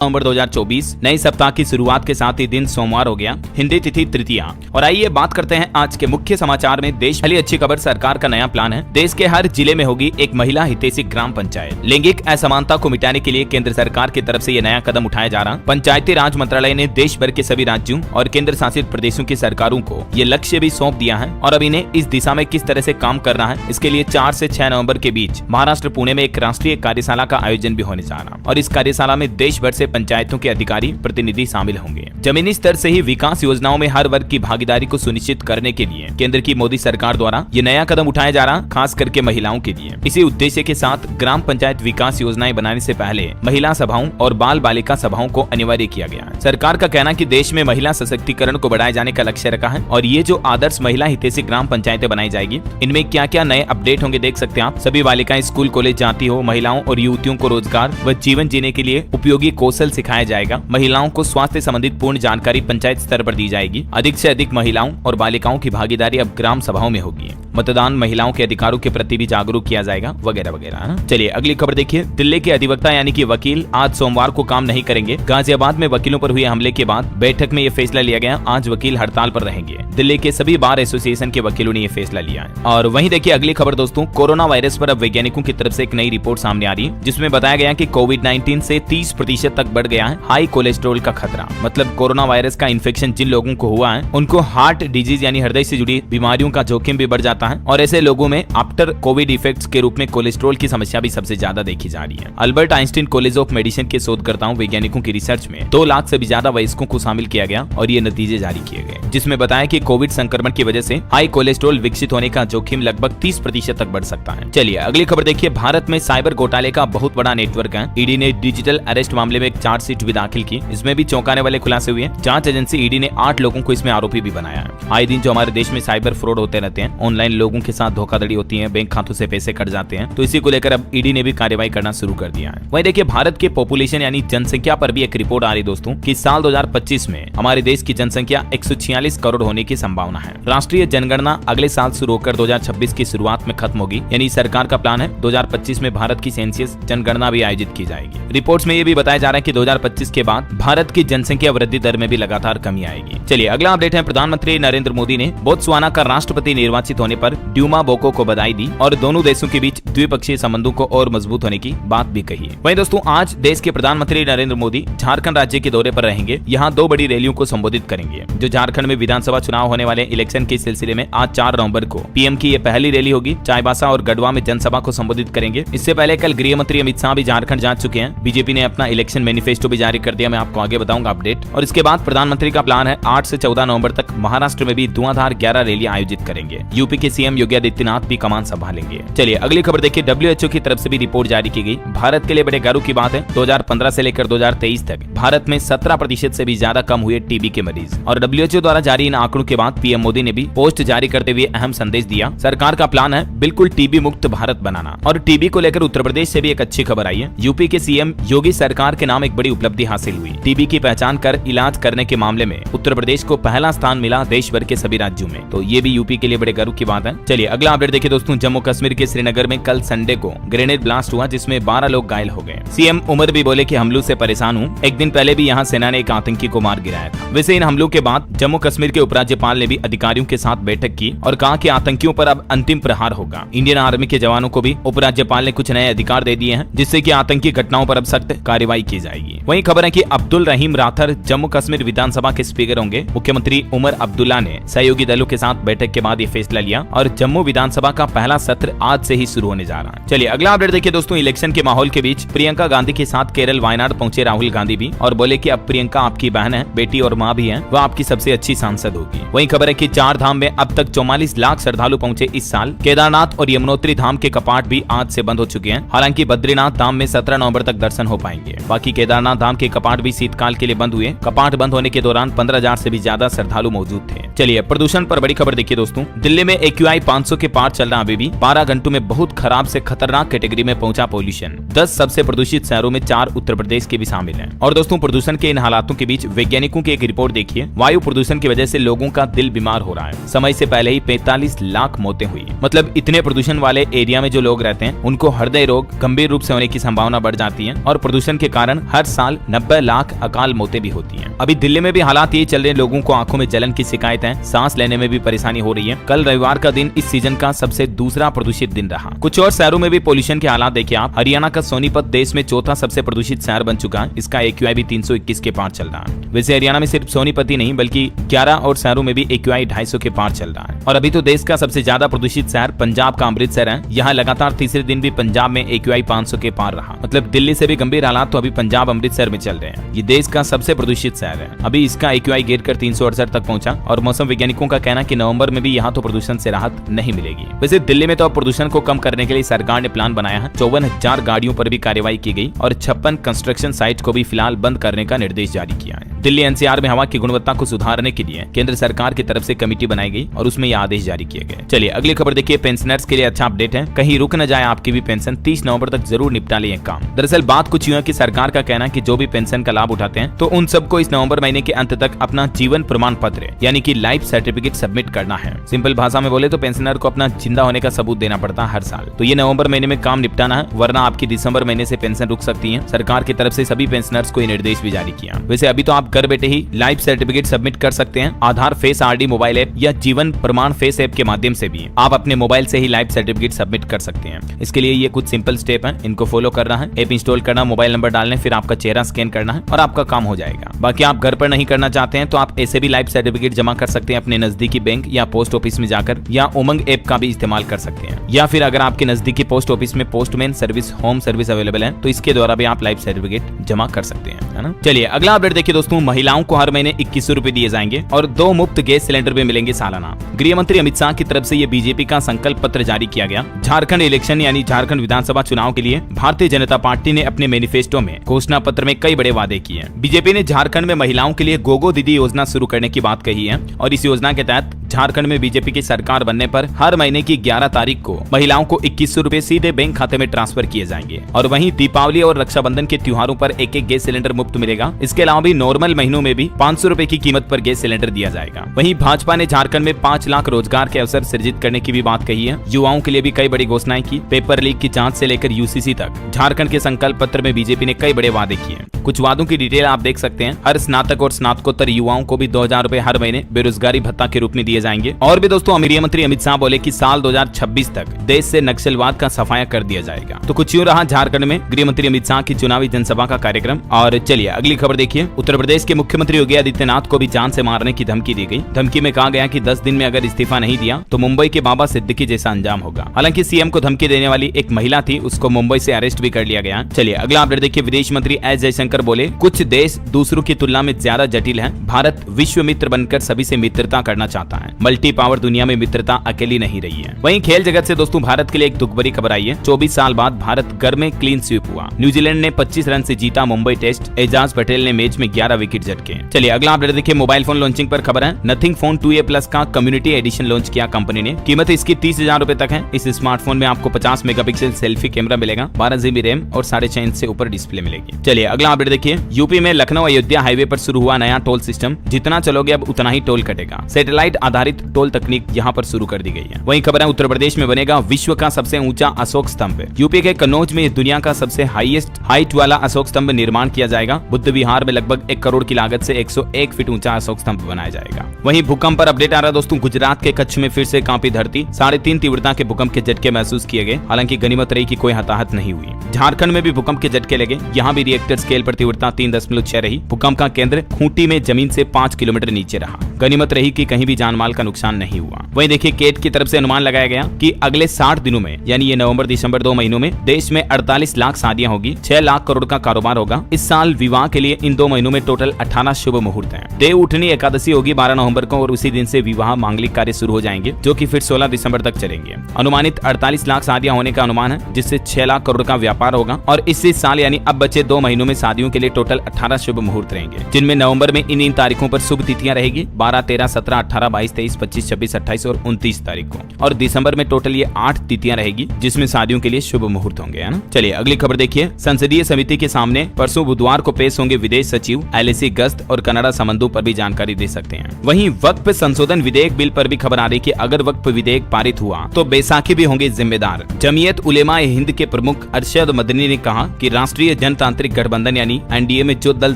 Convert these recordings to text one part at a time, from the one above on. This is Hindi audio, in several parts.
नवंबर 2024 नए सप्ताह की शुरुआत के साथ ही दिन सोमवार हो गया, हिंदी तिथि तृतीया। और आइए बात करते हैं आज के मुख्य समाचार में। देश पहली अच्छी खबर, सरकार का नया प्लान है। देश के हर जिले में होगी एक महिला हितैषी ग्राम पंचायत। लैंगिक असमानता को मिटाने के लिए केंद्र सरकार की तरफ से ये नया कदम उठाया जा रहा। पंचायती राज मंत्रालय ने देश भर के सभी राज्यों और केंद्र शासित प्रदेशों की सरकारों को ये लक्ष्य भी सौंप दिया है और अब इन्हें इस दिशा में किस तरह से काम करना है, इसके लिए 4 से 6 नवंबर के बीच महाराष्ट्र पुणे में एक राष्ट्रीय कार्यशाला का आयोजन भी होने जा रहा और इस कार्यशाला में देश भर से पंचायतों के अधिकारी प्रतिनिधि शामिल होंगे। जमीनी स्तर से ही विकास योजनाओं में हर वर्ग की भागीदारी को सुनिश्चित करने के लिए केंद्र की मोदी सरकार द्वारा ये नया कदम उठाया जा रहा, खास करके महिलाओं के लिए। इसी उद्देश्य के साथ ग्राम पंचायत विकास योजनाएं बनाने से पहले महिला सभाओं और बाल बालिका सभाओं को अनिवार्य किया गया है। सरकार का कहना कि देश में महिला सशक्तिकरण को बढ़ाए जाने का लक्ष्य रखा है और ये जो आदर्श महिला हितैषी ग्राम पंचायतें बनाई जाएगी, इनमें क्या क्या नए अपडेट होंगे देख सकते हैं आप। सभी बालिकाएं स्कूल कॉलेज जाती हो, महिलाओं और युवतियों को रोजगार व जीवन जीने के लिए उपयोगी कौशल सिखाया जाएगा। महिलाओं को स्वास्थ्य संबंधित पूर्ण जानकारी पंचायत स्तर पर दी जाएगी। अधिक से अधिक महिलाओं और बालिकाओं की भागीदारी अब ग्राम सभाओं में होगी। मतदान, महिलाओं के अधिकारों के प्रति भी जागरूक किया जाएगा, वगैरह वगैरह। चलिए अगली खबर देखिए। दिल्ली के अधिवक्ता यानी कि वकील आज सोमवार को काम नहीं करेंगे। गाजियाबाद में वकीलों पर हुए हमले के बाद बैठक में यह फैसला लिया गया। आज वकील हड़ताल पर रहेंगे। दिल्ली के सभी बार एसोसिएशन के वकीलों ने यह फैसला लिया है। और वहीं देखिए अगली खबर दोस्तों, कोरोना वायरस पर अब वैज्ञानिकों की तरफ से एक नई रिपोर्ट सामने आ रही है, जिसमें बताया गया कि कोविड-19 से 30% तक बढ़ गया है हाई कोलेस्ट्रॉल का खतरा। मतलब कोरोना वायरस का इन्फेक्शन जिन लोगों को हुआ है उनको हार्ट डिजीज यानी हृदय से जुड़ी बीमारियों का जोखिम भी बढ़ जाता है और ऐसे लोगों में आफ्टर कोविड इफेक्ट्स के रूप में कोलेस्ट्रॉल की समस्या भी सबसे ज्यादा देखी जा रही है। Albert Einstein college of medicine के शोधकर्ताओं वैज्ञानिकों की रिसर्च में 2 लाख से भी ज्यादा वयस्कों को शामिल किया गया और ये नतीजे जारी किए गए, जिसमें बताया कि कोविड संक्रमण की वजह से हाई कोलेस्ट्रॉल विकसित होने का जोखिम लगभग 30% तक बढ़ सकता है। चलिए अगली खबर देखिए। भारत में साइबर घोटाले का बहुत बड़ा नेटवर्क है। ईडी ने डिजिटल अरेस्ट मामले में एक चार्जशीट भी दाखिल की। इसमें भी चौंकाने वाले खुलासे हुए। जांच एजेंसी ईडी ने 8 लोगों को इसमें आरोपी भी बनाया है। आए दिन जो हमारे देश में साइबर फ्रॉड होते रहते हैं, ऑनलाइन लोगों के साथ धोखाधड़ी होती है, बैंक खातों से पैसे कट जाते हैं, तो इसी को लेकर अब ईडी ने भी कार्रवाई करना शुरू कर दिया है। वहीं देखिए भारत के पॉपुलेशन यानी जनसंख्या पर भी एक रिपोर्ट आ रही दोस्तों कि साल 2025 में हमारे देश की जनसंख्या 146 करोड़ होने की संभावना है। राष्ट्रीय जनगणना अगले साल शुरू होकर 2026 की शुरुआत में खत्म होगी। यानी सरकार का प्लान है 2025 में भारत की सेंसस जनगणना भी आयोजित की जाएगी। रिपोर्ट्स में ये भी बताया जा रहा है कि 2025 के बाद भारत की जनसंख्या वृद्धि दर में भी लगातार कमी आएगी। चलिए अगला अपडेट है। प्रधानमंत्री नरेंद्र मोदी ने बोत्सवाना का राष्ट्रपति निर्वाचित होने पर ड्यूमा बोको को बधाई दी और दोनों देशों के बीच द्विपक्षीय संबंधों को और मजबूत होने की बात भी कही है। वहीं दोस्तों आज देश के प्रधानमंत्री नरेंद्र मोदी झारखंड राज्य के दौरे पर रहेंगे। यहाँ 2 बड़ी रैलियों को संबोधित करेंगे। जो झारखंड में विधानसभा चुनाव होने वाले इलेक्शन के सिलसिले में आज 4 नवंबर को पीएम की ये पहली रैली होगी। चाईबासा और गढ़वा में जनसभा को संबोधित करेंगे। इससे पहले कल गृह मंत्री अमित शाह भी झारखंड जा चुके हैं। बीजेपी ने अपना इलेक्शन मैनिफेस्टो भी जारी कर दिया। मैं आपको आगे बताऊंगा अपडेट। और इसके बाद प्रधानमंत्री का प्लान है 8 से 14 नवंबर तक महाराष्ट्र में भी धुआंधार 11 रैलियां आयोजित करेंगे। यूपी के सीएम योगी आदित्यनाथ भी कमान संभालेंगे। चलिए अगली खबर देखिए। WHO की तरफ से भी रिपोर्ट जारी की गई। भारत के लिए बड़े गर्व की बात है, 2015 से लेकर 2023 तक भारत में 17% से भी ज्यादा कम हुए टीबी के मरीज। और WHO द्वारा जारी इन आंकड़ों के बाद पीएम मोदी ने भी पोस्ट जारी करते हुए अहम संदेश दिया। सरकार का प्लान है बिल्कुल टीबी मुक्त भारत बनाना। और टीबी को लेकर उत्तर प्रदेश से भी एक अच्छी खबर आई है। यूपी के सीएम योगी सरकार के नाम एक बड़ी उपलब्धि हासिल हुई। टीबी की पहचान कर इलाज करने के मामले में उत्तर प्रदेश को पहला स्थान मिला देश भर के सभी राज्यों में। तो ये भी यूपी के लिए बड़े गर्व की बात है। चलिए अगला अपडेट देखिए दोस्तों। जम्मू कश्मीर के श्रीनगर में कल संडे को ग्रेनेड ब्लास्ट हुआ, जिसमें 12 लोग घायल हो गए। सीएम उमर भी बोले कि हमलों से परेशान हूँ। एक दिन पहले भी यहाँ सेना ने एक आतंकी को मार गिराया था। वैसे इन हमलों के बाद जम्मू कश्मीर के उपराज्यपाल ने भी अधिकारियों के साथ बैठक की और कहा कि आतंकियों पर अब अंतिम प्रहार होगा। इंडियन आर्मी के जवानों को भी उपराज्यपाल ने कुछ नए अधिकार दे दिए हैं, जिससे कि आतंकी घटनाओं पर अब सख्त कार्रवाई की जाएगी। वहीं खबर है कि अब्दुल रहीम राथर जम्मू कश्मीर विधानसभा के स्पीकर होंगे। मुख्यमंत्री उमर अब्दुल्ला ने सहयोगी दलों के साथ बैठक के बाद ये फैसला लिया और जम्मू विधानसभा का पहला सत्र आज से ही शुरू होने जा रहा है। चलिए अगला अपडेट देखिए दोस्तों। इलेक्शन के माहौल के बीच प्रियंका गांधी के साथ केरल वायनाड पहुंचे राहुल गांधी भी और बोले कि अब प्रियंका आपकी बहन है, बेटी और मां भी है, वह आपकी सबसे अच्छी सांसद होगी। वहीं खबर है कि 4 धाम में अब तक 44 लाख श्रद्धालु पहुंचे इस साल। केदारनाथ और यमुनोत्री धाम के कपाट भी आज से बंद हो चुके हैं। हालांकि बद्रीनाथ धाम में 17 नवंबर तक दर्शन हो पाएंगे। बाकी केदारनाथ धाम के कपाट भी शीतकाल के लिए बंद हुए। कपाट बंद होने के दौरान 15,000 से भी ज्यादा श्रद्धालु मौजूद थे। चलिए प्रदूषण पर बड़ी खबर देखिए दोस्तों, दिल्ली में AQI 500 के पार चल रहा अभी भी। 12 घंटों में बहुत खराब से खतरनाक कैटेगरी में पहुंचा पॉल्यूशन। 10 सबसे प्रदूषित शहरों में 4 उत्तर प्रदेश के भी शामिल हैं। और दोस्तों प्रदूषण के इन हालातों के बीच वैज्ञानिकों की एक रिपोर्ट देखिए, वायु प्रदूषण की वजह से लोगों का दिल बीमार हो रहा है। समय से पहले ही 45 लाख मौतें हुई। मतलब इतने प्रदूषण वाले एरिया में जो लोग रहते हैं उनको हृदय रोग गंभीर रूप से होने की संभावना बढ़ जाती है और प्रदूषण के कारण हर साल 90 लाख अकाल मौतें भी होती हैं। अभी दिल्ली में भी हालात ये चल रहे हैं, लोगों को आंखों में जलन की शिकायतें, सांस लेने में भी परेशानी हो रही है। कल रविवार का दिन इस सीजन का सबसे दूसरा प्रदूषित दिन रहा। कुछ और शहरों में भी पोल्यूशन के हालात देखिए आप। हरियाणा का सोनीपत देश में चौथा सबसे प्रदूषित शहर बन चुका है। इसका AQI भी 321 के पार चल रहा है। वैसे हरियाणा में सिर्फ सोनीपत ही नहीं बल्कि 11 और शहरों में भी AQI 250 के पार चल रहा है। और अभी तो देश का सबसे ज्यादा प्रदूषित शहर पंजाब का अमृतसर है। यहाँ लगातार तीसरे दिन भी पंजाब में AQI 500 के पार रहा। मतलब दिल्ली से भी गंभीर हालात तो अभी पंजाब अमृतसर में चल रहे हैं। ये देश का सबसे प्रदूषित शहर है। अभी इसका AQI गिरकर 368 तक पहुंचा और मौसम वैज्ञानिकों का कहना कि नवंबर में भी यहाँ तो प्रदूषण से राहत नहीं मिलेगी। वैसे दिल्ली में तो अब प्रदूषण को कम करने के लिए सरकार ने प्लान बनाया है। 54,000 गाड़ियों पर भी कार्रवाई की गई और 56 कंस्ट्रक्शन साइट को भी फिलहाल बंद करने का निर्देश जारी किया है। दिल्ली NCR में हवा की गुणवत्ता को सुधारने के लिए केंद्र सरकार की तरफ से कमेटी बनाई गई और उसमें यह आदेश जारी किए गए। चलिए अगली खबर देखिए, पेंशनर्स के लिए अच्छा अपडेट है। कहीं रुक न जाए आपकी भी पेंशन, 30 नवंबर तक जरूर निपटा लिए काम। दरअसल बात कुछ यूं है कि सरकार का कहना है कि जो भी पेंशन का लाभ उठाते हैं तो उन सबको इस नवंबर महीने के अंत तक अपना जीवन प्रमाण पत्र यानी कि लाइफ सर्टिफिकेट सबमिट करना है। सिंपल भाषा में बोले तो पेंशनर को अपना जिंदा होने का सबूत देना पड़ता है हर साल। तो ये नवंबर महीने में काम निपटाना है, वरना आपकी दिसंबर महीने से पेंशन रुक सकती है। सरकार की तरफ से सभी पेंशनर्स को ये निर्देश भी जारी किया। वैसे अभी तो आप घर बैठे ही लाइफ सर्टिफिकेट सबमिट कर सकते हैं। आधार फेस RD मोबाइल ऐप या जीवन प्रमाण फेस ऐप के माध्यम से भी आप अपने मोबाइल से ही लाइफ सर्टिफिकेट सबमिट कर सकते हैं। इसके लिए ये कुछ सिंपल स्टेप है, इनको फॉलो करना है। ऐप इंस्टॉल करना, मोबाइल नंबर डालने, फिर आपका चेहरा स्कैन करना है और आपका काम हो जाएगा। बाकी आप घर पर नहीं करना चाहते हैं तो आप ऐसे भी लाइफ सर्टिफिकेट जमा कर सकते हैं अपने नजदीकी बैंक या पोस्ट ऑफिस में जाकर, या उमंग ऐप का भी इस्तेमाल कर सकते हैं। या फिर अगर आपके नजदीकी पोस्ट ऑफिस में postman service, home service available है तो इसके द्वारा भी आप लाइफ सर्टिफिकेट जमा कर सकते हैं, है ना। चलिए अगला अपडेट देखिए दोस्तों, महिलाओं को हर महीने 2100 रुपए दिए जाएंगे और 2 मुफ्त गैस सिलेंडर भी मिलेंगे सालाना। गृह मंत्री अमित शाह की तरफ से ये बीजेपी का संकल्प पत्र जारी किया गया। झारखंड इलेक्शन यानी झारखंड विधानसभा चुनाव के लिए भारतीय जनता पार्टी ने अपने मैनिफेस्टो में घोषणा पत्र में कई बड़े वादे किए हैं। बीजेपी ने झारखंड में महिलाओं के लिए गोगो दीदी योजना शुरू करने की बात कही है और इस योजना के तहत झारखंड में बीजेपी की सरकार बनने पर हर महीने की 11 तारीख को महिलाओं को 2100 रुपए सीधे बैंक खाते में ट्रांसफर किए जाएंगे। और वहीं दीपावली और रक्षाबंधन के त्योहारों पर एक गैस सिलेंडर मुफ्त मिलेगा। इसके अलावा भी नॉर्मल महीनों में भी 500 रुपए की कीमत पर गैस सिलेंडर दिया जाएगा। वहीं भाजपा ने झारखंड में 5 लाख रोजगार के अवसर सृजित करने की भी बात कही है। युवाओं के लिए भी कई बड़ी घोषणाएं की। पेपर लीक की जांच से लेकर UCC तक झारखंड के संकल्प पत्र में बीजेपी ने कई बड़े वादे किए। कुछ वादों की डिटेल आप देख सकते हैं। हर स्नातक और स्नातकोत्तर युवाओं को भी 2000 रुपए हर महीने बेरोजगारी भत्ता के रूप में दिए जाएंगे। और भी दोस्तों गृह मंत्री अमित शाह बोले कि साल 2026 तक देश से नक्सलवाद का सफाया कर दिया जाएगा। तो कुछ यूं रहा झारखंड में गृह मंत्री अमित शाह की चुनावी जनसभा का कार्यक्रम। और चलिए अगली खबर देखिए, उत्तर प्रदेश के मुख्यमंत्री योगी आदित्यनाथ को भी जान से मारने की धमकी दी गई। धमकी में कहा गया कि 10 दिन में अगर इस्तीफा नहीं दिया तो मुंबई के बाबा सिद्दीकी जैसा अंजाम होगा। हालांकि सीएम को धमकी देने वाली एक महिला थी, उसको मुंबई से अरेस्ट भी कर लिया गया। चलिए अगला अपडेट देखिए, विदेश मंत्री एस जयशंकर बोले कुछ देश दूसरों की तुलना में ज्यादा जटिल है। भारत विश्व मित्र बनकर सभी से मित्रता करना चाहता है। मल्टी पावर दुनिया में मित्रता अकेली नहीं रही है। वहीं खेल जगत से दोस्तों भारत के लिए एक दुख भरी खबर आई है। 24 साल बाद भारत घर में क्लीन स्वीप हुआ। न्यूजीलैंड ने 25 रन से जीता मुंबई टेस्ट। एजाज पटेल ने मैच में 11 विकेट झटके। चलिए अगला अपडेट देखिए, मोबाइल फोन लॉन्चिंग पर खबर है। नथिंग फोन 2A प्लस का कम्युनिटी एडिशन लॉन्च किया कंपनी ने। कीमत इसकी 30,000 रुपए तक है। इस स्मार्टफोन में आपको 50 मेगापिक्सल सेल्फी कैमरा मिलेगा, 12 GB रैम और 6.5 इंच से ऊपर डिस्प्ले मिलेगी। चलिए अगला अपडेट देखिए, यूपी में लखनऊ अयोध्या हाईवे पर शुरू हुआ नया टोल सिस्टम। जितना चलोगे अब उतना ही टोल कटेगा। सैटेलाइट आधारित टोल तकनीक यहाँ पर शुरू कर दी गई है। वहीं खबर है उत्तर प्रदेश में बनेगा विश्व का सबसे ऊंचा अशोक स्तंभ। यूपी के कन्नौज में दुनिया का सबसे हाइट वाला अशोक स्तंभ निर्माण किया जाएगा। बुद्ध विहार में लगभग 1 करोड़ की लागत से 101 फीट ऊंचा अशोक स्तंभ बनाया जाएगा। वहीं भूकंप पर अपडेट आ रहा है दोस्तों, गुजरात के कच्छ में फिर से कांपी धरती। 3.5 तीव्रता के भूकंप के झटके महसूस किए गए। हालांकि गनीमत रही कि कोई हताहत नहीं हुई। झारखंड में भी भूकंप के झटके लगे। यहाँ भी रिएक्टर स्केल पर तीव्रता 3.6 रही। भूकंप का केंद्र खूंटी में जमीन से 5 किलोमीटर नीचे रहा। गनीमत रही कि कहीं भी जानमाल का नुकसान नहीं हुआ। वहीं देखिए केट की तरफ से अनुमान लगाया गया कि अगले 60 दिनों में यानी ये नवंबर दिसंबर 2 महीनों में देश में 48 लाख शादियां होगी। 6 लाख करोड़ का कारोबार होगा। इस साल विवाह के लिए इन 2 महीनों में टोटल टोटल 18 शुभ मुहूर्त हैं। देव उठनी एकादशी होगी 12 नवंबर को और उसी दिन से विवाह मांगलिक कार्य शुरू हो जाएंगे, जो कि फिर 16 दिसंबर तक चलेंगे। अनुमानित 48 लाख शादियां होने का अनुमान है, जिससे 6 लाख करोड़ का व्यापार होगा। और इसी साल यानी अब बचे 2 महीनों में शादियों के लिए टोटल 18 शुभ मुहूर्त रहेंगे, जिनमें नवंबर में इन तारीखों पर शुभ तिथियां रहेगी 12, 13, 17, 18, 22, 23, 25, 26, 28 और 29 तारीख को। और दिसंबर में टोटल ये 8 तिथियां रहेगी, जिसमें शादियों के लिए शुभ मुहूर्त होंगे, है ना। चलिए अगली खबर देखिए। संसदीय समिति के सामने परसों बुधवार को पेश होंगे विदेश सचिव। LAC गश्त और कनाडा संबंधों पर भी जानकारी दे सकते हैं। वहीं वक्फ संशोधन विधेयक बिल पर भी खबर आ रही कि अगर वक्फ विधेयक पारित हुआ तो बैसाखी भी होंगे जिम्मेदार। जमीयत उलेमा ए हिंद के प्रमुख अरशद मदनी ने कहा कि राष्ट्रीय जनतांत्रिक गठबंधन यानी NDA में जो दल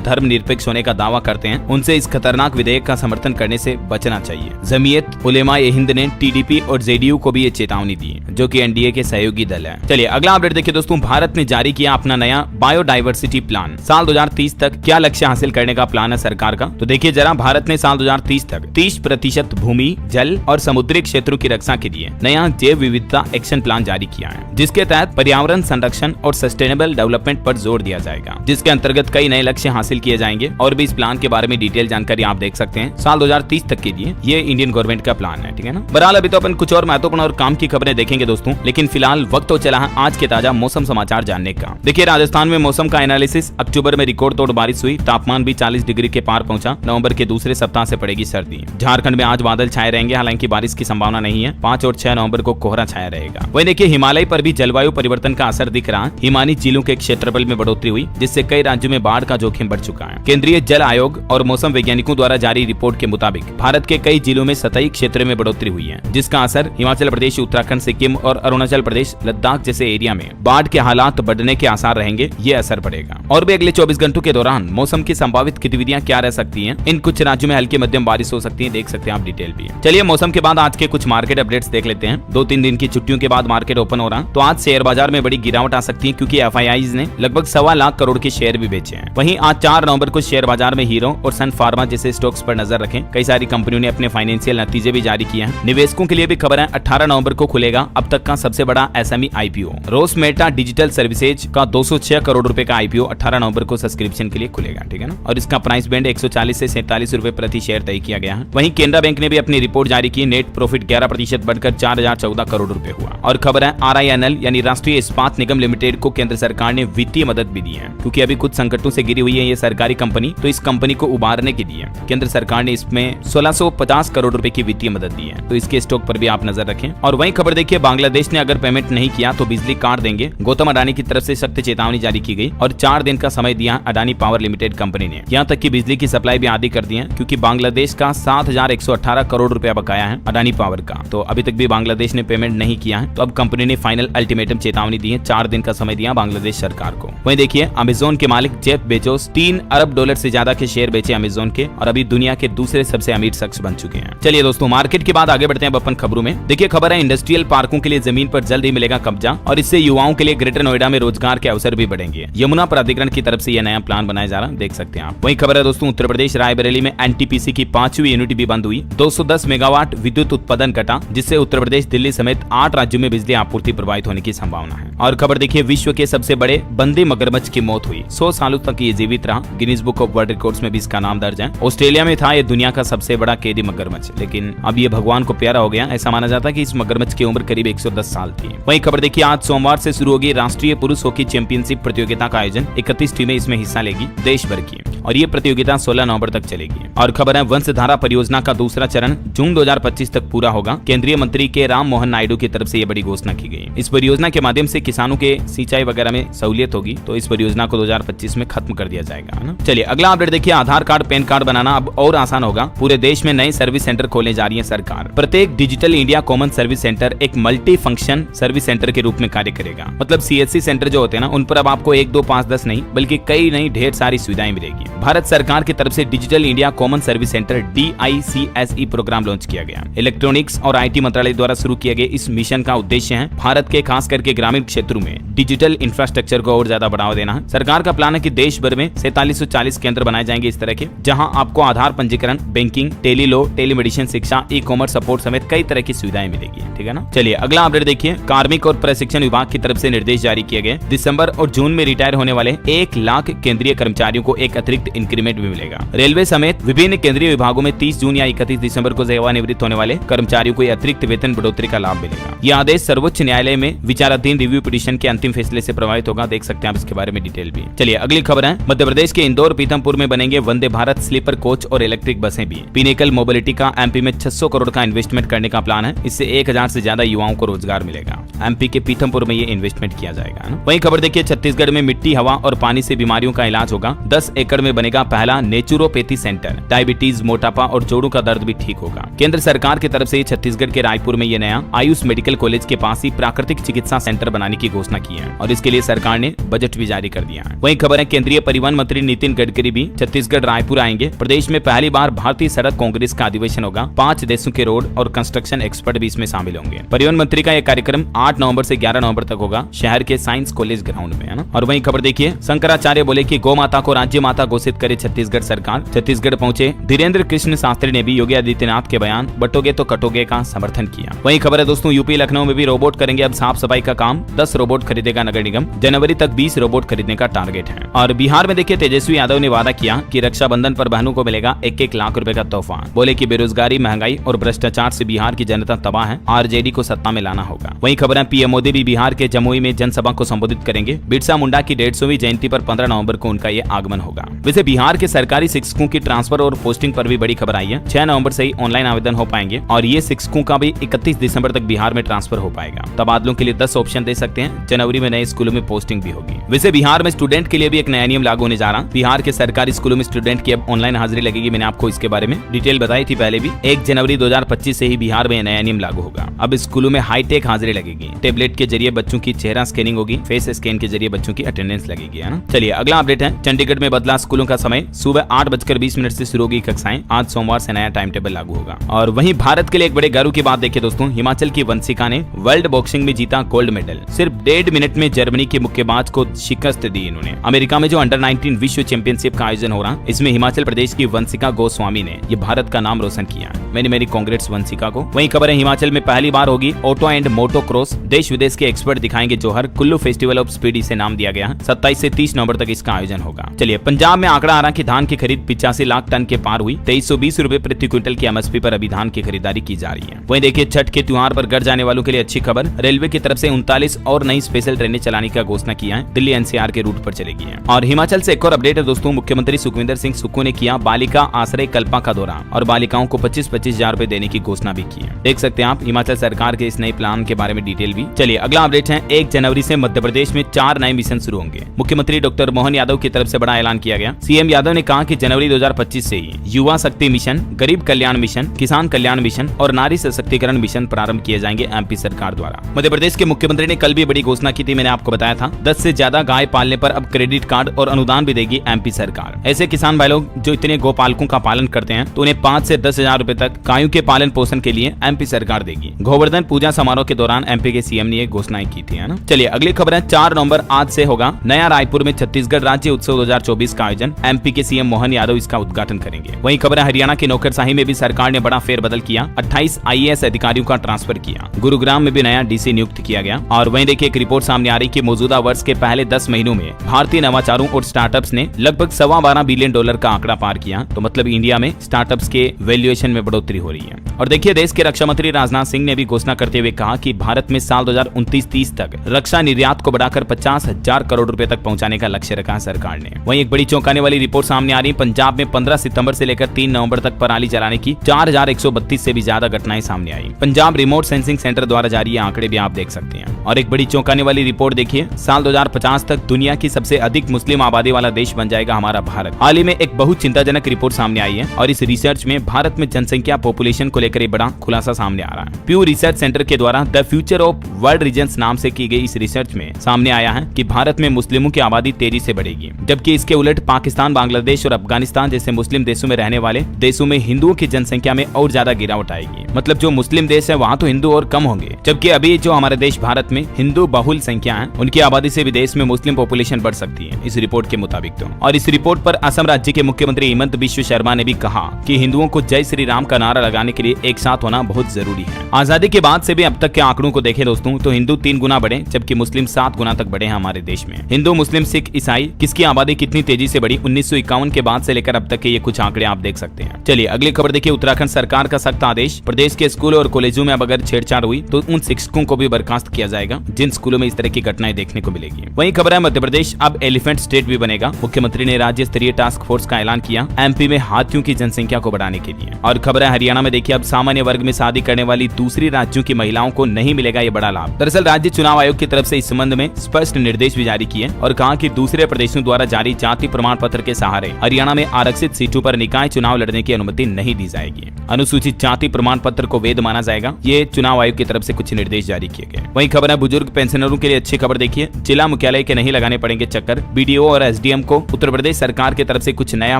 धर्मनिरपेक्ष होने का दावा करते हैं, उनसे इस खतरनाक विधेयक का समर्थन करने से बचना चाहिए। जमीयत उलेमा ए हिंद ने TDP और JDU को भी ये चेतावनी दी, जो कि NDA के सहयोगी दल है। चलिए अगला अपडेट देखिए दोस्तों। भारत ने जारी किया अपना नया बायोडाइवर्सिटी प्लान। साल 2030 तक क्या लक्ष्य हासिल करने का प्लान है सरकार का, तो देखिए जरा। भारत ने साल 2030 तक 30% भूमि, जल और समुद्री क्षेत्रों की रक्षा के लिए नया जैव विविधता एक्शन प्लान जारी किया है, जिसके तहत पर्यावरण संरक्षण और सस्टेनेबल डेवलपमेंट पर जोर दिया जाएगा, जिसके अंतर्गत कई नए लक्ष्य हासिल किए जाएंगे। और भी इस प्लान के बारे में डिटेल जानकारी आप देख सकते हैं। साल 2030 तक के लिए ये इंडियन गवर्नमेंट का प्लान है, ठीक है ना। बहरहाल अभी तो अपन कुछ और महत्वपूर्ण और काम की खबरें देखेंगे दोस्तों, लेकिन फिलहाल वक्त तो चला है आज के ताजा मौसम समाचार जानने का। देखिए राजस्थान में मौसम का एनालिसिस। अक्टूबर में रिकॉर्ड तोड़ बारिश हुई, तापमान भी 40 डिग्री के पार पहुंचा। नवंबर के दूसरे सप्ताह से पड़ेगी सर्दी। झारखंड में आज बादल छाए रहेंगे, हालांकि बारिश की संभावना नहीं है। 5 और 6 नवंबर को कोहरा छाया रहेगा। वहीं देखिए हिमालय पर भी जलवायु परिवर्तन का असर दिख रहा है। हिमानी झीलों के क्षेत्रफल में बढ़ोतरी हुई, जिससे कई राज्यों में बाढ़ का जोखिम बढ़ चुका है। केंद्रीय जल आयोग और मौसम वैज्ञानिकों द्वारा जारी रिपोर्ट के मुताबिक भारत के कई जिलों में सतही क्षेत्र में बढ़ोतरी हुई है, जिसका असर हिमाचल प्रदेश, उत्तराखंड, सिक्किम और अरुणाचल प्रदेश, लद्दाख जैसे एरिया में बाढ़ के हालात बढ़ने के आसार रहेंगे। ये असर पड़ेगा। और भी अगले 24 घंटों के दौरान मौसम की संभावित गतिविधियां क्या रह सकती हैं। इन कुछ राज्यों में हल्की मध्यम बारिश हो सकती है, देख सकते हैं आप डिटेल भी। चलिए मौसम के बाद आज के कुछ मार्केट अपडेट्स देख लेते हैं। 2-3 दिन की छुट्टियों के बाद मार्केट ओपन हो रहा, तो आज शेयर बाजार में बड़ी गिरावट आ सकती है, क्योंकि FIIs ने लगभग 1.25 लाख करोड़ के शेयर भी बेचे हैं। वहीं आज 4 नवंबर को शेयर बाजार में हीरो और सन फार्मा जैसे स्टॉक्स पर नजर रखें। कई सारी कंपनियों ने अपने फाइनेंशियल नतीजे भी जारी किए हैं। निवेशकों के लिए भी खबर है, 18 नवंबर को खुलेगा अब तक का सबसे बड़ा SME IPO। रोसमेटा डिजिटल सर्विसेज का 206 करोड़ रुपए का IPO 18 नवंबर को सब्सक्रिप्शन के लिए खुलेगा, ठीक है ना। और इसका प्राइस बैंड 140 से 47 रुपए प्रति शेयर तय किया गया है। वहीं केनरा बैंक ने भी अपनी रिपोर्ट जारी की। नेट प्रॉफिट 11% बढ़कर 4014 करोड़ रुपए हुआ। और खबर है RINL यानी राष्ट्रीय इस्पात निगम लिमिटेड को केंद्र सरकार ने वित्तीय मदद भी दी है, क्योंकि अभी कुछ संकटों से गिरी हुई है ये सरकारी कंपनी, तो इस कंपनी को उबारने के लिए केंद्र सरकार ने इसमें 1650 करोड़ रुपए की वित्तीय मदद दी है, तो इसके स्टॉक पर भी आप नजर रखें। और वहीं खबर देखिए, बांग्लादेश ने अगर पेमेंट नहीं किया तो बिजली काट देंगे। गौतम अडानी की तरफ से सख्त चेतावनी जारी की गई और 4 दिन का समय दिया अडानी पावर लिमिटेड कंपनी ने। यहाँ तक कि बिजली की सप्लाई भी आधी कर दी है, क्योंकि बांग्लादेश का 7118 करोड़ रुपया बकाया है अडानी पावर का, तो अभी तक भी बांग्लादेश ने पेमेंट नहीं किया है। तो अब कंपनी ने फाइनल अल्टीमेटम चेतावनी दी है, 4 दिन का समय दिया बांग्लादेश सरकार को। वहीं देखिए अमेज़न के मालिक जेफ बेजोस $3 अरब से ज्यादा के शेयर बेचे अमेज़न के, और अभी दुनिया के दूसरे सबसे अमीर शख्स बन चुके हैं। चलिए दोस्तों मार्केट के बाद आगे बढ़ते हैं अपन खबरों में। देखिए खबर है, इंडस्ट्रियल पार्कों के लिए जमीन पर जल्द ही मिलेगा कब्जा, और इससे युवाओं के लिए ग्रेटर नोएडा में रोजगार के अवसर भी बढ़ेंगे। यमुना प्राधिकरण की तरफ से यह नया प्लान बनाया जा रहा है, देख सकते हैं आप। वहीं खबर है दोस्तों, उत्तर प्रदेश रायबरेली में NTPC की 5वीं यूनिट भी बंद हुई। 210 मेगावाट विद्युत उत्पादन घटा, जिससे उत्तर प्रदेश, दिल्ली समेत 8 राज्यों में बिजली आपूर्ति प्रभावित होने की संभावना है। और खबर देखिए, विश्व के सबसे बड़े बंदे मगरमच्छ की मौत हुई। 100 सालों तक ये जीवित रहा। Guinness book of world records में भी इसका नाम दर्ज है। ऑस्ट्रेलिया में था ये दुनिया का सबसे बड़ा कैदी मगरमच्छ, लेकिन अब ये भगवान को प्यारा हो गया। ऐसा माना जाता है कि इस मगरमच्छ की उम्र करीब 110 साल थी। वहीं खबर देखिए, आज सोमवार से शुरू होगी राष्ट्रीय पुरुष हॉकी चैंपियनशिप प्रतियोगिता का आयोजन। 31 टीमें इसमें हिस्सा लेगी देश भर की, और ये प्रतियोगिता 16 नवंबर तक चलेगी। और खबर है, वंशधारा परियोजना का दूसरा चरण जून 2025 तक पूरा होगा। केंद्रीय मंत्री के राम मोहन नायडू की तरफ से ये बड़ी घोषणा की गई। इस परियोजना के माध्यम से किसानों के सिंचाई वगैरह में सहूलियत होगी, तो इस परियोजना को 2025 में खत्म कर दिया जाएगा, है ना। चलिए अगला अपडेट देखिए, आधार कार्ड पैन कार्ड बनाना अब और आसान होगा। पूरे देश में नए सर्विस सेंटर खोलने जा रही है सरकार। प्रत्येक digital India common service centre एक मल्टी फंक्शन सर्विस सेंटर के रूप में कार्य करेगा। मतलब CSC सेंटर जो होते हैं ना, उन पर अब आपको 1, 2, 5, 10 नहीं, बल्कि कई नई ढेर सारी सुविधाएं मिलेगी। भारत सरकार की तरफ से digital India common service centre DICSE program launch किया गया। इलेक्ट्रॉनिक्स और IT मंत्रालय द्वारा शुरू किए गए इस मिशन का उद्देश्य है भारत के खास करके ग्रामीण क्षेत्रों में डिजिटल इंफ्रास्ट्रक्चर को और ज्यादा बढ़ावा देना है। सरकार का प्लान है कि देश भर में 4740 केंद्र बनाए जाएंगे इस तरह के, जहां आपको आधार पंजीकरण, बैंकिंग, टेली लॉ, टेलीमेडिसिन, शिक्षा, ई-कॉमर्स सपोर्ट समेत कई तरह की सुविधाएं मिलेगी, ठीक है ना। चलिए अगला अपडेट देखिए, कार्मिक और प्रशिक्षण विभाग की तरफ से निर्देश जारी किए गए। दिसंबर और जून में रिटायर होने वाले 1 लाख केंद्रीय कर्मचारियों को एक अतिरिक्त अतिरिक्त इंक्रीमेंट भी मिलेगा। रेलवे समेत विभिन्न केंद्रीय विभागों में 30 जून या 31 दिसंबर को सेवानिवृत्त होने वाले कर्मचारियों को अतिरिक्त वेतन बढ़ोतरी का लाभ मिलेगा। यह आदेश सर्वोच्च न्यायालय में विचाराधीन रिव्यू पिटीशन के अंतिम फैसले से प्रभावित होगा। देख सकते हैं आप इसके बारे में डिटेल भी। चलिए अगली खबर है, मध्य प्रदेश के इंदौर पीथमपुर में बनेंगे वंदे भारत स्लीपर कोच और इलेक्ट्रिक बसें भी। पिनेकल मोबिलिटी का एमपी में 600 करोड़ का इन्वेस्टमेंट करने का प्लान है। इससे 1000 से ज्यादा युवाओं को रोजगार मिलेगा। एमपी के पीथमपुर में ये इन्वेस्टमेंट किया जाएगा। वहीं खबर देखिए, छत्तीसगढ़ में मिट्टी, हवा और पानी से बीमारियों का इलाज होगा। 10 एकड़ में बनेगा पहला नेचुरोपैथी सेंटर। डायबिटीज, मोटापा और जोड़ों का दर्द भी ठीक होगा। केंद्र सरकार की तरफ से छत्तीसगढ़ के रायपुर में ये नया आयुष मेडिकल कॉलेज के पास ही प्राकृतिक चिकित्सा सेंटर बनाने की घोषणा की है और इसके लिए सरकार ने बजट भी जारी कर दिया है। वहीं खबर है, केंद्रीय परिवहन मंत्री नितिन गडकरी भी छत्तीसगढ़ रायपुर आएंगे। प्रदेश में पहली बार भारतीय सड़क कांग्रेस का अधिवेशन होगा। 5 देशों के रोड और कंस्ट्रक्शन एक्सपर्ट भी इसमें शामिल होंगे। परिवहन मंत्री का यह कार्यक्रम 8 नवंबर से 11 नवंबर तक होगा शहर के साइंस कॉलेज ग्राउंड में, है ना। और वहीं खबर देखिए, शंकराचार्य बोले कि गौ माता को राज्य माता घोषित करे छत्तीसगढ़ सरकार। छत्तीसगढ़ पहुंचे धीरेन्द्र कृष्ण शास्त्री ने भी योगी आदित्यनाथ के बयान बटोगे तो कटोगे का समर्थन किया। वहीं खबर है दोस्तों, यूपी लखनऊ में भी रोबोट करेंगे अब साफ सफाई का काम। 10 रोबोट खरीदेगा नगर निगम। जनवरी तक 20 रोबोट खरीदने का टारगेट है। और बिहार में देखिए, तेजस्वी यादव ने वादा किया कि रक्षाबंधन पर बहनों को मिलेगा 1-1 लाख रुपए का तोहफा। बोले कि बेरोजगारी, महंगाई और भ्रष्टाचार से बिहार की जनता तबाह है। आरजेडी को सत्ता में लाना होगा। वहीं खबर है, पीएम मोदी भी बिहार के जमुई में जनसभा को संबोधित करेंगे। बिरसा मुंडा की 150वीं जयंती पर 15 नवंबर को उनका ये आगमन होगा। वैसे बिहार के सरकारी शिक्षकों की ट्रांसफर और पोस्टिंग पर भी बड़ी खबर आई है। 6 नवंबर से ही ऑनलाइन आवेदन हो पाएंगे और ये शिक्षकों का भी 31 दिसंबर तक बिहार में ट्रांसफर हो पाएगा। तबादलों के लिए 10 ऑप्शन दे सकते हैं। जनवरी में नए स्कूलों में पोस्टिंग भी होगी। वैसे बिहार में स्टूडेंट के लिए भी एक नया नियम लागू होने जा रहा। बिहार के सरकारी स्कूलों में स्टूडेंट की अब ऑनलाइन हाजिरी लगेगी। मैंने आपको इसके बारे में डिटेल बताई थी पहले भी। 1 जनवरी 2025 से ही बिहार में नया नियम लागू होगा। अब स्कूलों में हाईटेक हाजिरी लगेगी। टेबलेट के जरिए बच्चों की चेहरा स्कैनिंग होगी। फेस स्कैन के जरिए बच्चों की अटेंडेंस लगेगी, है ना। चलिए अगला अपडेट है, चंडीगढ़ में बदला स्कूलों का समय। सुबह 8:20 से शुरू होगी कक्षाएं। आज सोमवार से नया टाइम टेबल लागू होगा। और वहीं भारत के लिए एक बड़े गर्व की बात देखिए दोस्तों, हिमाचल की वंशिका ने वर्ल्ड बॉक्सिंग में जीता गोल्ड मेडल। सिर्फ 1.5 मिनट में जर्मनी के मुक्केबाज को शिकस्त दी इन्होंने। अमेरिका में जो अंडर 19 विश्व चैंपियनशिप का आयोजन हो रहा, इसमें हिमाचल प्रदेश की वंशिका गोस्वामी ने ये भारत का नाम रोशन किया। मेरी कांग्रेट्स वंशिका को। वहीं खबर है, हिमाचल में पहली बार होगी ऑटो एंड मोटो क्रॉस। देश विदेश के एक्सपर्ट दिखाएंगे जोहर। कुल्लू फेस्टिवल ऑफ स्पीड इसे नाम दिया गया है। 27 से 30 नवंबर तक इसका आयोजन होगा। चलिए पंजाब में आंकड़ा आ रहा कि धान की खरीद 85 लाख टन के पार हुई। 2320 रुपए प्रति क्विंटल की एमएसपी पर अभी धान की खरीदारी की जा रही है। वहीं देखिए, छठ के त्योहार पर घर जाने वालों के लिए अच्छी खबर। रेलवे की तरफ से 39 और नई स्पेशल ट्रेनें चलाने का घोषणा किया है। दिल्ली एनसीआर के रूट पर चलेगी है। और हिमाचल से एक और अपडेट है दोस्तों, मुख्यमंत्री सुखविंदर सिंह सुक्खू ने किया बालिका आश्रय कल्पा का दौरा और बालिकाओं को 25-25 हजार रुपए देने की घोषणा भी की है। देख सकते हैं आप हिमाचल सरकार के इस नए प्लान के बारे में डिटेल भी। चलिए अगला अपडेट है, 1 जनवरी से मध्य प्रदेश में 4 नए मिशन शुरू होंगे। मुख्यमंत्री डॉक्टर मोहन यादव की तरफ से बड़ा ऐलान किया गया। सीएम यादव ने कहा कि जनवरी 2025 से ही युवा शक्ति मिशन, गरीब कल्याण मिशन, किसान कल्याण मिशन और नारी सशक्तिकरण मिशन प्रारंभ किए जाएंगे एमपी सरकार द्वारा। मध्य प्रदेश के मुख्यमंत्री ने कल भी बड़ी घोषणा की थी, मैंने आपको बताया था। 10 से ज्यादा गाय पालने पर अब क्रेडिट कार्ड और अनुदान भी देगी एमपी सरकार। ऐसे किसान भाई लोग जो इतने गोपालकों का पालन करते हैं तो उन्हें 5 से 10 हजार रुपए तक गायों के पालन पोषण के लिए एमपी सरकार देगी। गोवर्धन पूजा समारोह के दौरान एमपी के सीएम ने ये घोषणाएं की थी, है ना। चलिए अगली खबर है, 4 नवंबर आज से होगा नया रायपुर में छत्तीसगढ़ राज्य उत्सव 2024 का आयोजन। एमपी के सीएम मोहन यादव इसका उद्घाटन करेंगे। वहीं खबर है, हरियाणा की नौकरशाही में भी सरकार ने बड़ा फेरबदल किया। 28 आईएएस अधिकारियों का ट्रांसफर किया। गुरुग्राम में भी नया डीसी नियुक्त किया गया। और वहीं देखिए, एक रिपोर्ट सामने आ रही कि मौजूदा वर्ष के पहले 10 महीनों में भारतीय नवाचारों और स्टार्टअप्स ने लगभग $12.25 बिलियन का आंकड़ा पार किया। तो मतलब इंडिया में स्टार्टअप्स के वैल्यूएशन में बढ़ोतरी हो रही है। और देखिए, देश के रक्षा मंत्री राजनाथ सिंह ने भी घोषणा करते हुए कहा कि भारत में साल 2029-30 तक रक्षा निर्यात को बढ़ाकर 50,000 करोड़ रुपए तक पहुंचाने का लक्ष्य रखा है सरकार ने। वहीं एक बड़ी चौंकाने वाली रिपोर्ट सामने आ रही है, पंजाब में 15 सितंबर से लेकर 3 नवंबर तक पराली जलाने की 4132 से भी ज्यादा घटनाएं सामने आई। पंजाब रिमोट सेंसिंग सेंटर द्वारा जारी ये आंकड़े भी आप देख सकते हैं। और एक बड़ी चौंकाने वाली रिपोर्ट देखिए, साल 2050 तक दुनिया की सबसे अधिक मुस्लिम आबादी वाला देश बन जाएगा हमारा भारत। हाल ही में एक बहुत चिंताजनक रिपोर्ट सामने आई है और इस रिसर्च में भारत में जनसंख्या पॉपुलेशन को लेकर एक बड़ा खुलासा सामने आ रहा है। प्यू रिसर्च सेंटर के द्वारा the future of world regions नाम से की गई इस रिसर्च में सामने आया है कि भारत में मुस्लिमों की आबादी तेजी से बढ़ेगी, जबकि इसके उलट पाकिस्तान, बांग्लादेश और अफगानिस्तान जैसे मुस्लिम देशों में रहने वाले देशों में हिंदुओं की जनसंख्या में और ज्यादा गिरावट आएगी। मतलब जो मुस्लिम देश है वहाँ तो हिंदू और कम होंगे, जबकि अभी जो हमारे देश भारत में हिंदू बहुल संख्या है, उनकी आबादी से भी देश में मुस्लिम पॉपुलेशन बढ़ सकती है इस रिपोर्ट के मुताबिक। तो और इस रिपोर्ट पर असम राज्य के मुख्यमंत्री हिमंत बिश्व शर्मा ने भी कहा कि हिंदुओं को जय श्री राम का नारा लगाने के लिए एक साथ होना बहुत जरूरी है। आजादी के बाद से भी अब तक के आंकड़ों को देखें दोस्तों तो हिंदू 3 गुना बढ़े, जबकि मुस्लिम 7 गुना तक बढ़े हैं हमारे देश में। हिंदू, मुस्लिम, सिख, ईसाई किसकी आबादी कितनी तेजी से बढ़ी। 1951 के बाद से लेकर अब तक के ये कुछ आंकड़े आप देख सकते हैं। चलिए अगली खबर देखिए। उत्तराखंड सरकार का सख्त आदेश, प्रदेश के स्कूलों और कॉलेजों में अब अगर छेड़छाड़ हुई तो उन शिक्षकों को भी बर्खास्त किया जाएगा जिन स्कूलों में इस तरह की घटनाएं देखने को मिलेगी। वहीं खबर है मध्य प्रदेश अब एलिफेंट स्टेट भी बनेगा। मुख्यमंत्री ने राज्य स्तरीय टास्क फोर्स का ऐलान किया एमपी में हाथियों की जनसंख्या को बढ़ाने के लिए। और खबर है हरियाणा में देखिए अब सामान्य वर्ग में शादी करने वाली दूसरी राज्यों की महिलाओं को नहीं मिलेगा ये बड़ा लाभ। दरअसल राज्य चुनाव आयोग की तरफ से इस संबंध में स्पष्ट निर्देश भी जारी किए और कहा कि दूसरे प्रदेशों द्वारा जारी जाति प्रमाण पत्र के सहारे हरियाणा में आरक्षित सीटों पर निकाय चुनाव लड़ने की अनुमति नहीं दी जाएगी। अनुसूचित जाति प्रमाण पत्र को वैध माना जाएगा। ये चुनाव आयोग की तरफ से कुछ निर्देश जारी किए गए। वहीं खबर है बुजुर्ग पेंशनरों के लिए अच्छी खबर देखिए। जिला मुख्यालय के नहीं लगाने पड़ेंगे चक्कर। बीडीओ और एसडीएम को उत्तर प्रदेश सरकार की तरफ से कुछ नया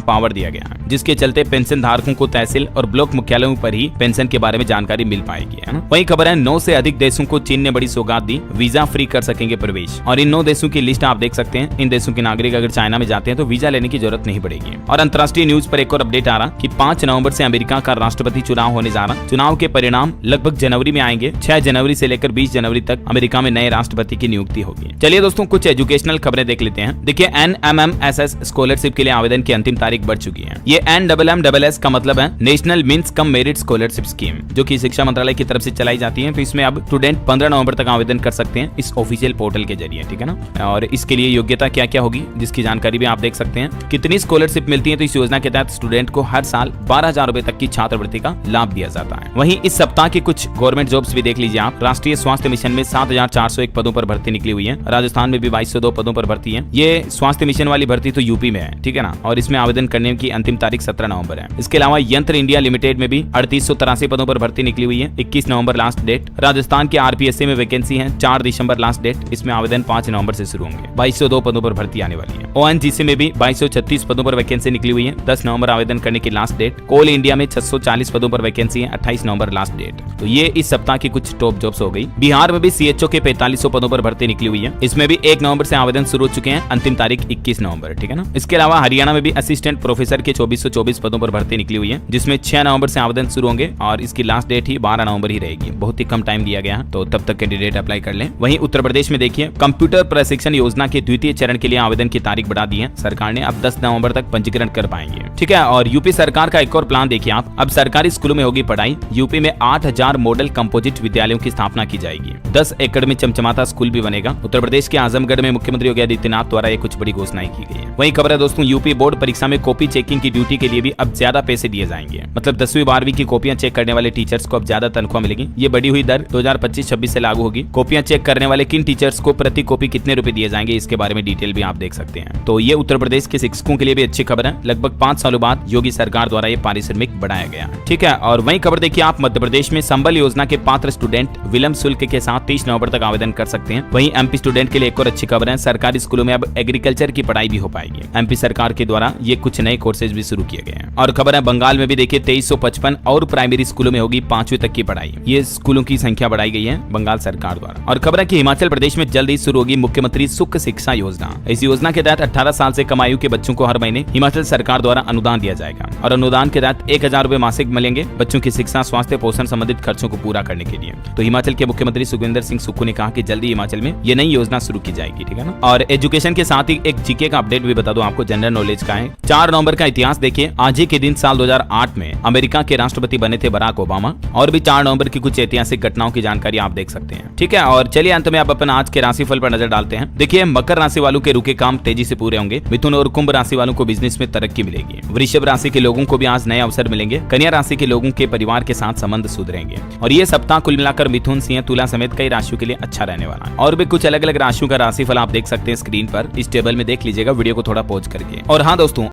पावर दिया गया, जिसके चलते पेंशन धारकों को तहसील और ब्लॉक मुख्यालयों पर ही पेंशन के बारे में जानकारी मिल पाएगी, है ना। वहीं खबर है 9 से अधिक देशों को चीन ने बड़ी सौगात दी, वीजा फ्री कर सकेंगे प्रवेश। और इन 9 देशों की लिस्ट आप देख सकते हैं। इन देशों के नागरिक अगर चाइना में जाते हैं तो वीजा लेने की जरूरत नहीं पड़ेगी। और अंतर्राष्ट्रीय न्यूज पर एक और अपडेट आ रहा कि 5 नवंबर से अमेरिका का राष्ट्रपति चुनाव होने जा रहा। चुनाव के परिणाम लगभग जनवरी में आएंगे। 6 जनवरी से लेकर 20 जनवरी तक अमेरिका में नए राष्ट्रपति की नियुक्ति होगी। चलिए दोस्तों कुछ एजुकेशनल खबरें देख लेते हैं। देखिए NMMSS स्कॉलरशिप के लिए आवेदन की अंतिम तारीख बढ़ चुकी है। ये NMMSS का मतलब है national means cum merit scholarship scheme, जो कि शिक्षा मंत्रालय की तरफ से चलाई जाती है। तो इसमें अब स्टूडेंट 15 नवंबर तक आवेदन कर सकते हैं इस ऑफिशियल पोर्टल के जरिए, ठीक है ना। और इसके लिए योग्यता क्या क्या होगी जिसकी जानकारी भी आप देख सकते हैं। कितनी स्कॉलरशिप मिलती है, तो इस योजना के तहत स्टूडेंट को हर साल 12,000 रुपए तक की छात्रवृत्ति का लाभ दिया जाता है। वहीं इस सप्ताह की कुछ गवर्नमेंट जॉब्स भी देख लीजिए आप। राष्ट्रीय स्वास्थ्य मिशन में 7,401 पदों पर भर्ती निकली हुई है। राजस्थान में भी 2202 पदों पर भर्ती है। ये स्वास्थ्य मिशन वाली भर्ती तो यूपी में है, ठीक है ना। और इसमें आवेदन करने की अंतिम तारीख 17 नवंबर है। इसके अलावा यंत्र इंडिया लिमिटेड में भी 3883 पदों पर भर्ती निकली हुई है। 21 नवंबर लास्ट डेट। राजस्थान के आरपीएससी में वैकेंसी है 4 दिसंबर लास्ट डेट। इसमें आवेदन 5 नवंबर से शुरू होंगे। 2202 पदों पर भर्ती आने वाली है। ओएनजीसी में भी 2236 पदों पर वैकेंसी निकली हुई है। 10 नवंबर आवेदन करने की लास्ट डेट। कोल इंडिया में 640 पदों पर वैकेंसी है। 28 नवंबर लास्ट डेट। तो ये इस सप्ताह की कुछ टॉप जॉब्स हो गई। बिहार में भी सीएचओ के 4500 पदों पर भर्ती निकली हुई है। इसमें भी 1 नवंबर से आवेदन शुरू हो चुके हैं। अंतिम तारीख 21 नवंबर, ठीक है ना। इसके अलावा हरियाणा में भी असिस्टेंट प्रोफेसर के 2424 पदों पर भर्ती निकली हुई है, जिसमें 6 नवंबर से आवेदन शुरू होंगे और इसकी लास्ट डेट ही 12 नवंबर ही रहेगी। बहुत ही कम टाइम दिया गया है, तो तब तक कैंडिडेट अप्लाई कर लें। वहीं उत्तर प्रदेश में देखिए कंप्यूटर प्रशिक्षण योजना के द्वितीय चरण के लिए आवेदन की तारीख बढ़ा दी है सरकार ने। अब 10 नवंबर तक पंजीकरण कर पाएंगे, ठीक है। और यूपी सरकार का एक और प्लान देखिए आप। अब सरकारी स्कूलों में होगी पढ़ाई। यूपी में 8000 मॉडल कंपोजिट विद्यालयों की स्थापना की जाएगी। 10 एकड़ में चमचमाता स्कूल भी बनेगा। उत्तर प्रदेश के आजमगढ़ में मुख्यमंत्री योगी आदित्यनाथ द्वारा ये कुछ बड़ी घोषणाएं की गई है। वहीं खबर है दोस्तों यूपी बोर्ड परीक्षा में कॉपी चेकिंग की ड्यूटी के लिए भी अब ज्यादा पैसे दिए जाएंगे। मतलब 10वीं 12वीं की कॉपियां चेक करने वाले टीचर्स को अब ज्यादा तनख्वाह मिलेगी। ये बढ़ी हुई दर 2025-26 से लागू होगी। कॉपियां चेक करने वाले किन टीचर्स को प्रति कॉपी कितने रुपए दिए जाएंगे, इसके बारे में डिटेल भी आप देख सकते हैं। तो ये उत्तर प्रदेश के शिक्षकों के लिए भी अच्छी खबर है। लगभग 5 सालों बाद योगी सरकार द्वारा ये पारिश्रमिक बढ़ाया गया, ठीक है। और वहीं खबर देखिए आप मध्य प्रदेश में संबल योजना के पात्र स्टूडेंट विलंब शुल्क के साथ 30 नवंबर तक आवेदन कर सकते हैं। वहीं एमपी स्टूडेंट के लिए एक और अच्छी खबर है। सरकारी स्कूलों में अब एग्रीकल्चर की पढ़ाई भी हो पाएगी। एमपी सरकार के द्वारा ये कुछ नए कोर्सेज भी शुरू किए गए हैं। और खबर है बंगाल में भी देखिए 2355 और प्राइमरी स्कूलों में होगी 5वीं तक की पढ़ाई। ये स्कूलों की संख्या बढ़ाई गई है बंगाल सरकार द्वारा। और खबर है कि हिमाचल प्रदेश में जल्द ही शुरू होगी मुख्यमंत्री सुख शिक्षा योजना। इस योजना के तहत 18 साल से कम आयु के बच्चों को हर महीने हिमाचल सरकार द्वारा अनुदान दिया जाएगा। और अनुदान के तहत 1000 रुपए मासिक मिलेंगे बच्चों की शिक्षा, स्वास्थ्य, पोषण संबंधित खर्चों को पूरा करने के लिए। तो हिमाचल के मुख्यमंत्री सुखविंदर सिंह सुक्खू ने कहा कि जल्दी हिमाचल में ये नई योजना शुरू की जाएगी, ठीक है ना। और एजुकेशन के साथ ही एक जीके का अपडेट भी बता दूं आपको, जनरल नॉलेज का है। 4 नवंबर का इतिहास देखिए। आज ही के दिन साल 2008 में अमेरिका के राष्ट्रपति बने थे बराक ओबामा। और भी 4 नवंबर की कुछ ऐतिहासिक घटनाओं की जानकारी आप देख सकते हैं, ठीक है। और चलिए अंत में आप अपन आज के राशिफल पर नजर डालते हैं। देखिए मकर राशि वालों के रुके काम तेजी से पूरे होंगे। मिथुन और कुंभ राशि वालों को बिजनेस में तरक्की मिलेगी। वृषभ राशि के लोगों को भी आज नए अवसर मिलेंगे। कन्या राशि के लोगों के परिवार के साथ संबंध सुधरेंगे। और ये सप्ताह कुल मिलाकर मिथुन, सिंह, तुला समेत कई राशियों के लिए अच्छा रहने वाला है। और भी कुछ अलग अलग राशियों का राशिफल आप देख सकते हैं स्क्रीन पर। इस टेबल में देख लीजिएगा वीडियो को थोड़ा पॉज करके। और हाँ दोस्तों,